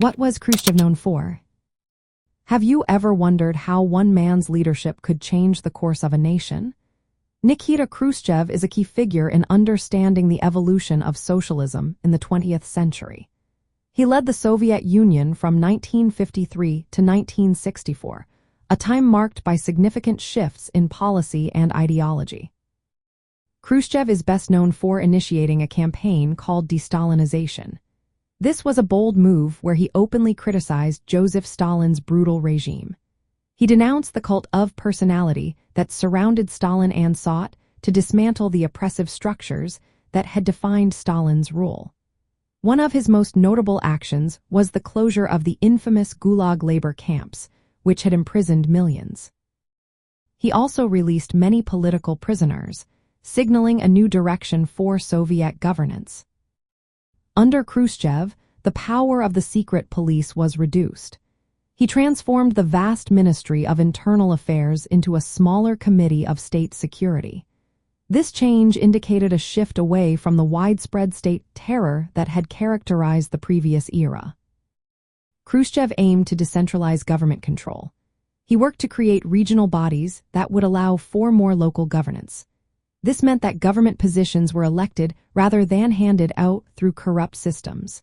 What was Khrushchev known for? Have you ever wondered how one man's leadership could change the course of a nation? Nikita Khrushchev is a key figure in understanding the evolution of socialism in the 20th century. He led the Soviet Union from 1953 to 1964, a time marked by significant shifts in policy and ideology. Khrushchev is best known for initiating a campaign called de-Stalinization. This was a bold move where he openly criticized Joseph Stalin's brutal regime. He denounced the cult of personality that surrounded Stalin and sought to dismantle the oppressive structures that had defined Stalin's rule. One of his most notable actions was the closure of the infamous Gulag labor camps, which had imprisoned millions. He also released many political prisoners, signaling a new direction for Soviet governance. Under Khrushchev, the power of the secret police was reduced. He transformed the vast Ministry of Internal Affairs into a smaller committee of state security. This change indicated a shift away from the widespread state terror that had characterized the previous era. Khrushchev aimed to decentralize government control. He worked to create regional bodies that would allow for more local governance. This meant that government positions were elected rather than handed out through corrupt systems.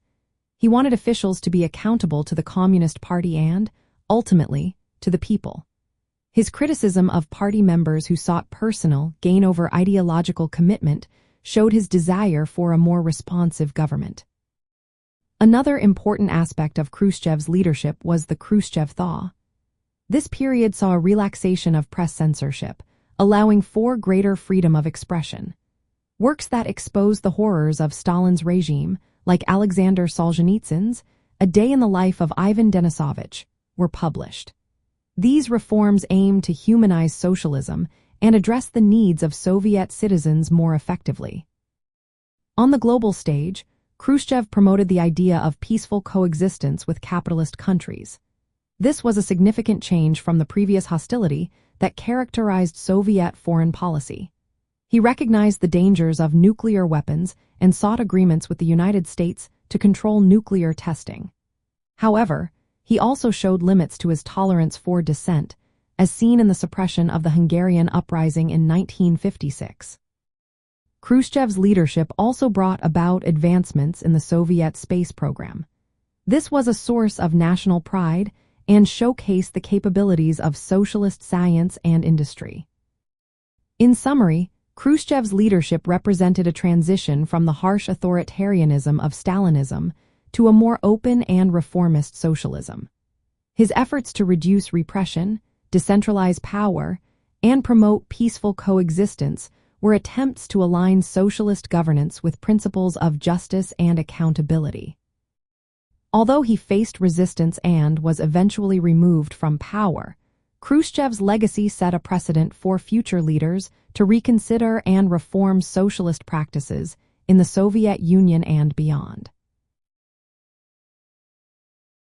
He wanted officials to be accountable to the Communist Party and, ultimately, to the people. His criticism of party members who sought personal gain over ideological commitment showed his desire for a more responsive government. Another important aspect of Khrushchev's leadership was the Khrushchev Thaw. This period saw a relaxation of press censorship, allowing for greater freedom of expression. Works that exposed the horrors of Stalin's regime, like Alexander Solzhenitsyn's A Day in the Life of Ivan Denisovich, were published. These reforms aimed to humanize socialism and address the needs of Soviet citizens more effectively. On the global stage, Khrushchev promoted the idea of peaceful coexistence with capitalist countries. This was a significant change from the previous hostility that characterized Soviet foreign policy. He recognized the dangers of nuclear weapons and sought agreements with the United States to control nuclear testing. However, he also showed limits to his tolerance for dissent, as seen in the suppression of the Hungarian uprising in 1956. Khrushchev's leadership also brought about advancements in the Soviet space program. This was a source of national pride and showcased the capabilities of socialist science and industry. In summary, Khrushchev's leadership represented a transition from the harsh authoritarianism of Stalinism to a more open and reformist socialism. His efforts to reduce repression, decentralize power, and promote peaceful coexistence were attempts to align socialist governance with principles of justice and accountability. Although he faced resistance and was eventually removed from power, Khrushchev's legacy set a precedent for future leaders to reconsider and reform socialist practices in the Soviet Union and beyond.